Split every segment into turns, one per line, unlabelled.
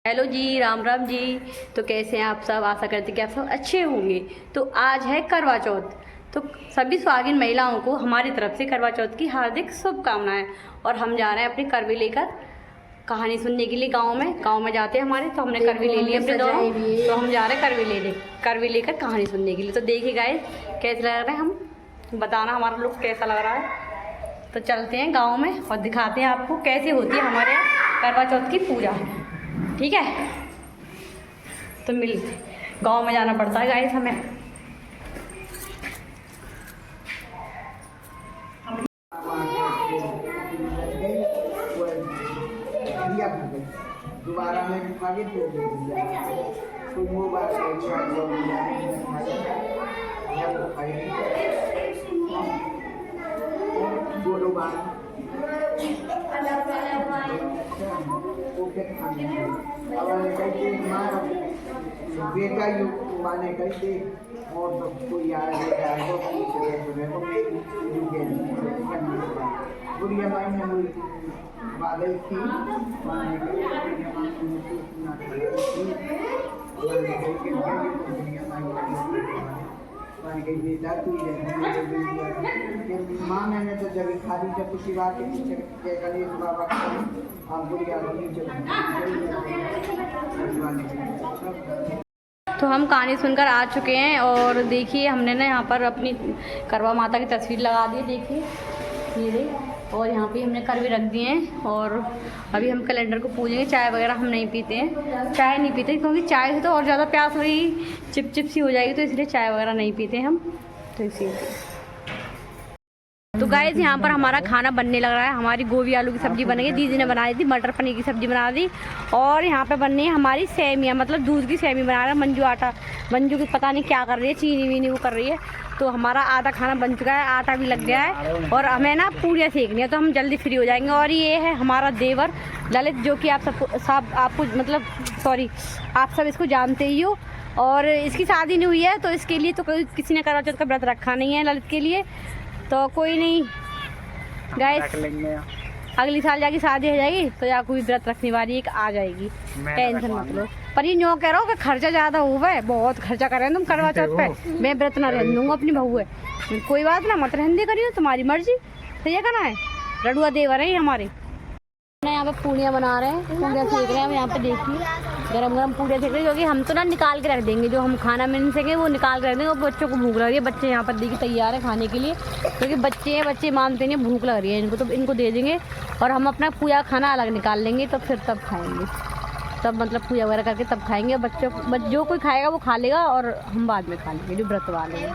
Hello जी, राम राम जी। तो कैसे हैं आप सब? आशा करते कि आप सब अच्छे होंगे। तो आज है करवा चौथ। तो सभी सुहागिन महिलाओं को हमारी तरफ से करवा चौथ की हार्दिक शुभकामनाएं। और हम जा रहे हैं अपनी करवी लेकर कहानी सुनने के लिए गांव में जाते हैं हमारे। तो हमने करवी ले ली अपने दोनों, तो हम जा रहे हैं करवी लेकर कहानी सुनने के लिए। तो देखिए गाइस कैसे लग रहे हैं, हम बताना हमारा लुक कैसा लग रहा है। तो चलते हैं गाँव में और दिखाते हैं आपको कैसे होती है हमारे यहाँ करवा चौथ की पूजा। ठीक है, तो गांव में जाना पड़ता है गाइस हमें।
दोबारा में आगे कोई मोबाइल बेटा यू माने कहते और सब कोई यार बुढ़िया माई ने मुझे बादल थी माँ मैंने तो जब खाली जब किसी बात के पीछे गणेश बाबा आप बुढ़िया
तो हम कहानी सुनकर आ चुके हैं और देखिए हमने ना यहाँ पर अपनी करवा माता की तस्वीर लगा दी है। देखिए ये देखिए, और यहाँ पे हमने करवी रख दिए हैं। और अभी हम कैलेंडर को पूजेंगे। चाय वगैरह हम नहीं पीते हैं, चाय नहीं पीते क्योंकि चाय से तो और ज़्यादा प्यास होगी, चिप सी हो जाएगी, तो इसलिए चाय वगैरह नहीं पीते हम। तो इसीलिए तो गाइस यहाँ पर हमारा खाना बनने लग रहा है। हमारी गोभी आलू की सब्जी बनेगी, दीदी ने बनाई थी। मटर पनीर की सब्जी बना दी। और यहाँ पे बननी है हमारी सेमियाँ, मतलब दूध की सेमी बना रहा है मंजू की पता नहीं क्या कर रही है, चीनी वीनी वो कर रही है। तो हमारा आधा खाना बन चुका है, आटा भी लग गया है और हमें ना पूरियाँ सेकनी है, तो हम जल्दी फ्री हो जाएंगे। और ये है हमारा देवर ललित, जो कि आप सब इसको जानते ही हो। और इसकी शादी नहीं हुई है, तो इसके लिए तो किसी ने करवा चौथ का व्रत रखा नहीं है ललित के लिए। तो कोई नहीं गाइस, अगली साल जाके शादी हो जाएगी तो या कोई व्रत रखने वाली एक आ जाएगी, टेंशन मत लो। पर ये न्यो कह रहा हो कि खर्चा ज़्यादा हुआ है, बहुत खर्चा कर रहे हैं तुम करवा चौथ पे। मैं व्रत ना रहने दूँगा, अपनी बहू है, कोई बात ना, मत रहने दे करियो, तुम्हारी मर्जी। तो ये कहना है रडुआ देवर है हमारे। यहाँ पे पूड़ियाँ बना रहे हैं, पूड़ियाँ सेक रहे हैं। यहाँ पे देखिए गरम गरम पूड़ियाँ सेक रहे हैं, क्योंकि हम तो ना निकाल के रख देंगे, जो हम खाना मिल सके वो निकाल के रख देंगे। और बच्चों को भूख लग रही है, बच्चे यहाँ पर देखिए तैयार है खाने के लिए, क्योंकि बच्चे मानते नहीं, भूख लग रही है इनको, तो इनको दे देंगे। और हम अपना पूजा खाना अलग निकाल लेंगे, तो फिर तब खाएँगे, तब मतलब पूजा वगैरह करके तब खाएँगे। बच्चों जो कोई खाएगा वो खा लेगा और हम बाद में खा लेंगे, जो व्रत वाले हैं।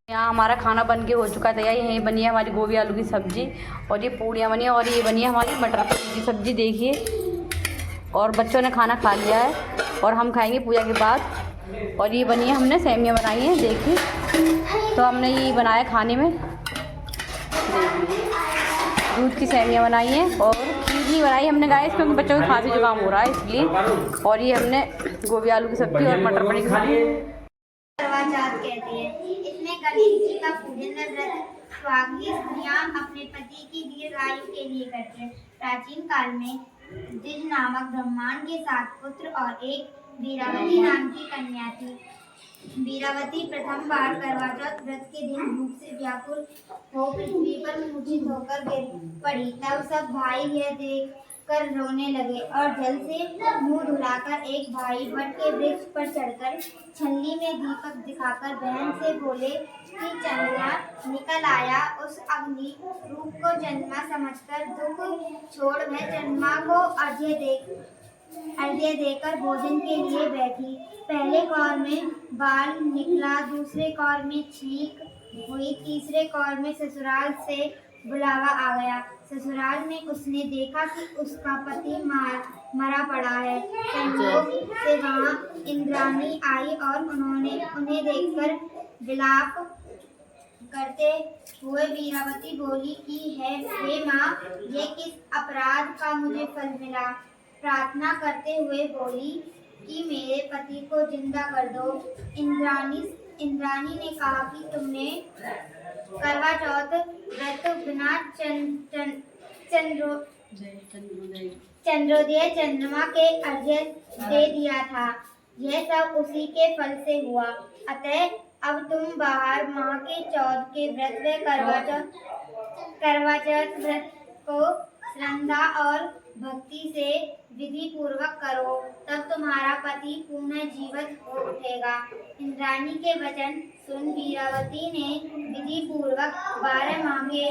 यहाँ हमारा खाना बन के हो चुका था। यही बनी है हमारी गोभी आलू की सब्जी, और ये पूड़ियाँ बनी है, और ये बनी है हमारी मटर पनीर की सब्जी। देखिए, और बच्चों ने खाना खा लिया है और हम खाएंगे पूजा के बाद। और ये बनी है, हमने सेमियाँ बनाई हैं, देखिए। तो हमने ये बनाया खाने में, देखिए दूध की सेमियाँ बनाई हैं और खीर नहीं बनाई हमने गाइस, क्योंकि बच्चों को खांसी जुकाम हो रहा है इसलिए। और ये हमने गोभी आलू की सब्जी और मटर पनीर की सब्जी।
करवा चौथ कहते हैं। इसमें गणेश जी का पूजन व्रत सुहागिन स्त्रियां अपने पति की दीर्घायु के लिए करते हैं। प्राचीन काल में दिज नामक ब्रह्मांड के 7 पुत्र और एक वीरावती नाम की कन्या थी। वीरावती प्रथम बार करवा चौथ व्रत के दिन भूख से व्याकुल हो पृथ्वी पर मूर्छित होकर गिर पड़ी। तब सब भाई यह देख कर रोने लगे और जल से मुंह धुलाकर एक भाई वट के वृक्ष पर चढ़कर छन्नी में दीपक दिखाकर बहन से बोले कि चंद्रमा निकल आया। उस अग्नि रूप को चंद्रमा समझकर दुख छोड़ वह चंद्रमा को अर्घ्य देकर भोजन के लिए बैठी। पहले कौर में बाल निकला, दूसरे कौर में छींक हुई, तीसरे कौर में ससुराल से बुलावा आ गया। ससुराल में उसने देखा कि उसका पति मरा पड़ा है। संयोग से वहां इंद्राणी आई और उन्हें देखकर विलाप करते हुए वीरावती बोली कि हे माँ, ये किस अपराध का मुझे फल मिला। प्रार्थना करते हुए बोली कि मेरे पति को जिंदा कर दो। इंद्राणी ने कहा कि तुमने करवा चौथ व्रत बिना चंद्रोदय चंद्रमा के अर्घ्य दे दिया था। यह सब उसी के फल से हुआ। अतः अब तुम बाहर माह के चौथ के व्रत व करवा चौथ व्रत को श्रद्धा और भक्ति से विधि पूर्वक करो, तब तुम्हारा पति पुनः जीवित हो उठेगा। इंद्राणी के वचन सुन वीरावती ने विधि पूर्वक 12 माह के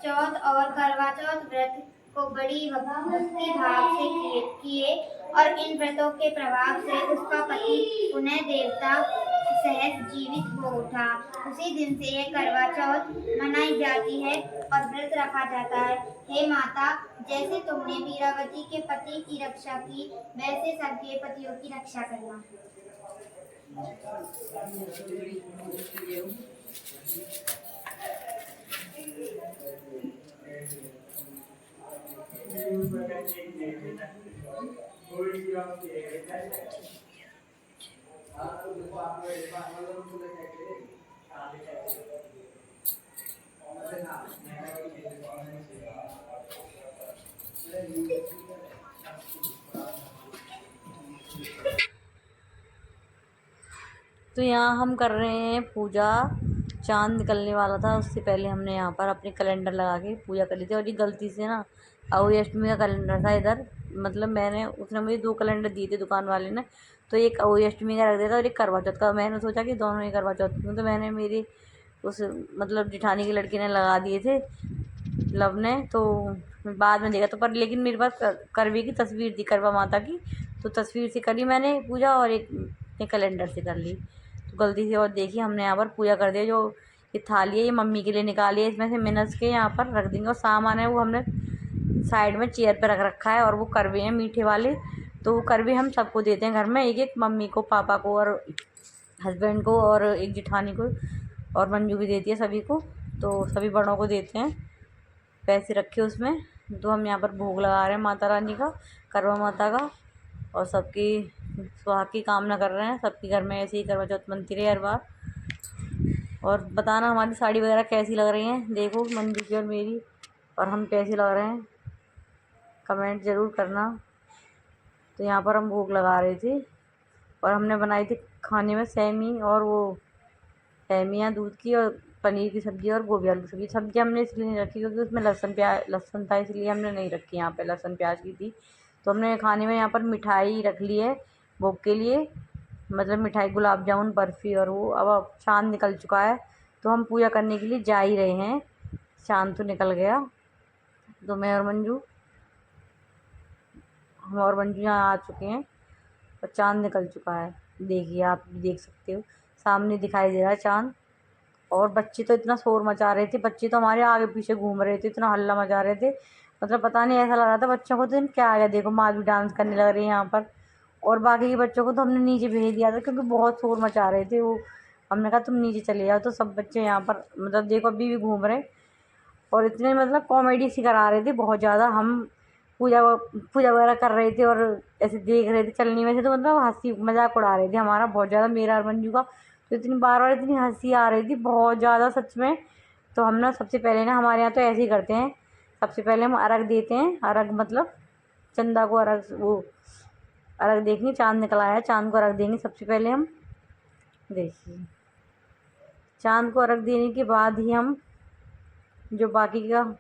चौथ और करवा चौथ व्रत को बड़ी भक्ति भाव से किए और इन व्रतों के प्रभाव से उसका पति पुनः देवता सहज जीवित हो उठा। उसी दिन से यह करवा चौथ मनाई जाती है और व्रत रखा जाता है। हे माता, जैसे तुमने वीरावती के पति की रक्षा की, वैसे सबके पतियों की रक्षा करना।
तो यहाँ हम कर रहे हैं पूजा। चांद निकलने वाला था, उससे पहले हमने यहाँ पर अपने कैलेंडर लगा के पूजा कर ली थी। और ये गलती से ना अहोई अष्टमी का कैलेंडर था इधर, मतलब उसने मुझे 2 कैलेंडर दिए थे दुकान वाले ने, तो एक अहोई अष्टमी का रख दिया था और एक करवा चौथ का। मैंने सोचा कि दोनों ही करवा चौथ की, तो मैंने मेरी उस मतलब जेठानी की लड़की ने लगा दिए थे, लव ने, तो बाद में देखा तो पर लेकिन मेरे पास करवे की तस्वीर थी, करवा माता की, तो तस्वीर से करी मैंने पूजा और एक कैलेंडर से कर ली। तो गलती से और देखिए हमने यहाँ पर पूजा कर दिया। जो ये थाली है ये मम्मी के लिए निकाली है, इसमें से मिनस के यहाँ पर रख देंगे। और सामान है वो हमने साइड में चेयर पर रख रखा है, और वो करवे हैं मीठे वाले, तो वो करवे हम सबको देते हैं घर में, एक एक, मम्मी को, पापा को और हस्बैंड को और एक जेठानी को, और मंजू भी देती है सभी को, तो सभी बड़ों को देते हैं। पैसे रखे उसमें, तो हम यहाँ पर भोग लगा रहे हैं माता रानी का, करवा माता का, और सबकी सुहाग की कामना कर रहे हैं। सबके घर में ऐसे ही करवा चौथ बनती रहे हर बार। और बताना हमारी साड़ी वगैरह कैसी लग रही हैं, देखो मंजू की और मेरी, और हम कैसे लग रहे हैं कमेंट ज़रूर करना। तो यहाँ पर हम भोग लगा रहे थे, और हमने बनाई थी खाने में सेमी, और वो सेमियाँ दूध की, और पनीर की सब्ज़ी, और गोभी आलू की सब्ज़ी हमने इसलिए नहीं रखी क्योंकि उसमें लहसुन था, इसलिए हमने नहीं रखी। यहाँ पे लहसुन प्याज की थी। तो हमने खाने में यहाँ पर मिठाई रख ली है भोग के लिए, मतलब मिठाई, गुलाब जामुन, बर्फ़ी, और वो। अब चाँद निकल चुका है, तो हम पूजा करने के लिए जा ही रहे हैं। चाँद तो निकल गया, तो हम और मंजू यहाँ आ चुके हैं, और चाँद निकल चुका है। देखिए, आप भी देख सकते हो, सामने दिखाई दे रहा है चाँद। और बच्चे तो इतना शोर मचा रहे थे, बच्चे तो हमारे आगे पीछे घूम रहे थे, इतना हल्ला मचा रहे थे, मतलब पता नहीं, ऐसा लग रहा था बच्चों को तो क्या आ गया। देखो माँ भी डांस करने लग रही है यहाँ पर, और बाकी के बच्चों को तो हमने नीचे भेज दिया था क्योंकि बहुत शोर मचा रहे थे वो। हमने कहा तुम नीचे चले जाओ, तो सब बच्चे यहाँ पर मतलब देखो अभी भी घूम रहे, और इतने मतलब कॉमेडी सी करा रहे थे बहुत ज़्यादा। हम पूजा वगैरह कर रहे थे और ऐसे देख रहे थे चलने में से, तो मतलब हंसी मजाक उड़ा रहे थे हमारा बहुत ज़्यादा, मेरा और मंजू का। तो इतनी बार इतनी हंसी आ रही थी बहुत ज़्यादा सच में। तो हम ना सबसे पहले ना, हमारे यहाँ तो ऐसे ही करते हैं, सबसे पहले हम अर्घ देते हैं। अर्घ मतलब चंदा को अर्घ, वो अर्घ देखनी, चाँद निकल आया, चाँद को अर्घ देंगे सबसे पहले हम। देखिए, चाँद को अर्घ देने के बाद ही हम जो बाकी का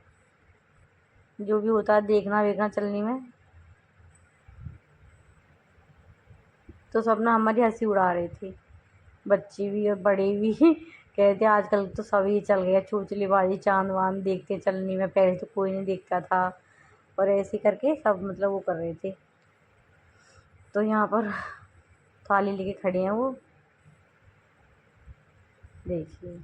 जो भी होता है देखना वेखना चलने में। तो सब ना हमारी हंसी उड़ा रहे थे, बच्चे भी और बड़े भी कहते आजकल तो सभी चल गया चोचलेबाजी, चाँद वाँद देखते चलने में, पहले तो कोई नहीं देखता था, और ऐसे करके सब मतलब वो कर रहे थे। तो यहाँ पर थाली लेके खड़े हैं वो, देखिए।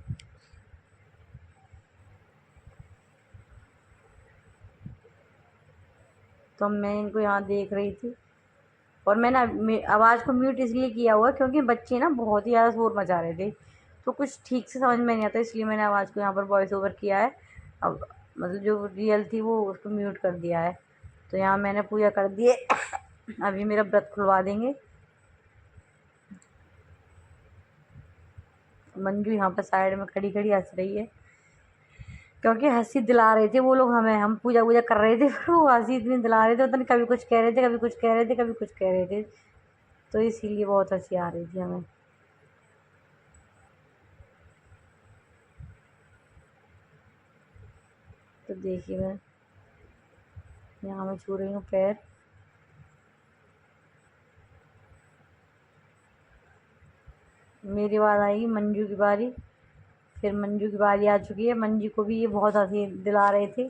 तो मैं इनको यहाँ देख रही थी, और मैंने आवाज़ को म्यूट इसलिए किया हुआ क्योंकि बच्चे ना बहुत ही ज़्यादा शोर मचा रहे थे, तो कुछ ठीक से समझ में नहीं आता, इसलिए मैंने आवाज़ को यहाँ पर वॉइस ओवर किया है। अब मतलब जो रियल थी वो उसको म्यूट कर दिया है। तो यहाँ मैंने पूजा कर दी है अभी मेरा व्रत खुलवा देंगे। मंजू यहाँ पर साइड में खड़ी खड़ी हंस रही है। क्योंकि हंसी दिला रहे थे वो लोग हमें, हम पूजा वूजा कर रहे थे फिर वो हंसी इतनी दिला रहे थे, पता नहीं कभी कुछ कह रहे थे, कभी कुछ कह रहे थे, कभी कुछ कह रहे थे, तो इसीलिए बहुत हंसी आ रही थी हमें। तो देखिए मैं यहाँ मैं छू रही हूँ पैर। मेरी बात आएगी मंजू की बारी, फिर मंजू की बारी आ चुकी है। मंजू को भी ये बहुत हंसी दिला रहे थे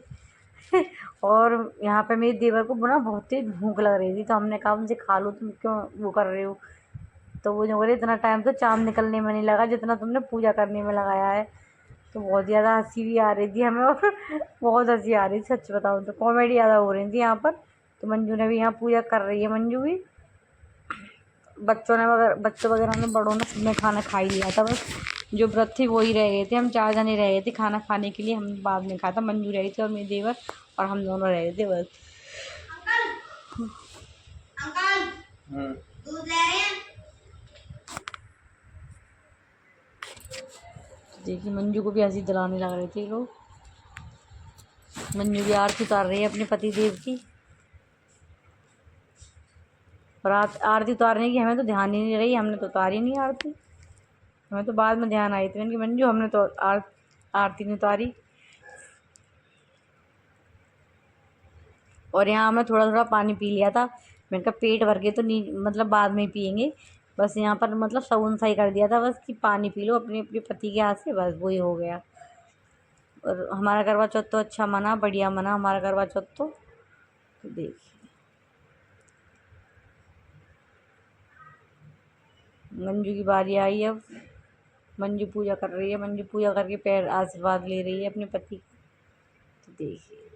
और यहाँ पे मेरे देवर को ना बहुत तेज भूख लग रही थी, तो हमने कहा उनसे खा लो, तुम क्यों वो कर रहे हो। तो वो जो बोले इतना टाइम तो चाँद निकलने में नहीं लगा जितना तुमने पूजा करने में लगाया है। तो बहुत ज़्यादा हंसी भी आ रही थी हमें और बहुत हंसी आ रही थी, सच बताऊँ तो कॉमेडी ज़्यादा हो रही थी यहाँ पर। तो मंजू ने भी यहाँ पूजा कर रही है, मंजू भी। बच्चों वगैरह ने, बड़ों ने, सबने खाना खा ही लिया था, बस जो व्रत थे वो ही रह गए थे। हम 4 जने रह गए थे खाना खाने के लिए, हम बाद में खाया था। मंजू रह गई थी और मेरे देवर और हम दोनों रह गए थे बस।
अंकल दूध ले रहे हैं।
देखिए मंजू को भी हंसी दिलाने लग रहे थे लोग। मंजू भी आरती उतार रही है अपने पति देव की, और आरती उतारने की हमें तो ध्यान ही नहीं रही, हमने तो उतारी नहीं आरती। हमें तो बाद में ध्यान आई थी, मैंने कहा मंजू हमने तो आरती नहीं उतारी। और यहाँ हमने थोड़ा थोड़ा पानी पी लिया था, मैंने कहा पेट भर के तो नहीं, मतलब बाद में पियेंगे। बस यहाँ पर मतलब सगुन सा ही कर दिया था बस कि पानी पी लो अपने अपने पति के हाथ से, बस वही हो गया। और हमारा करवा चौथ तो अच्छा मना, बढ़िया मना हमारा करवा चौथ तो देखिए मंजू की बारी आई अब। मंजू पूजा कर रही है, मंजू पूजा करके पैर आशीर्वाद ले रही है अपने पति का। तो देखिए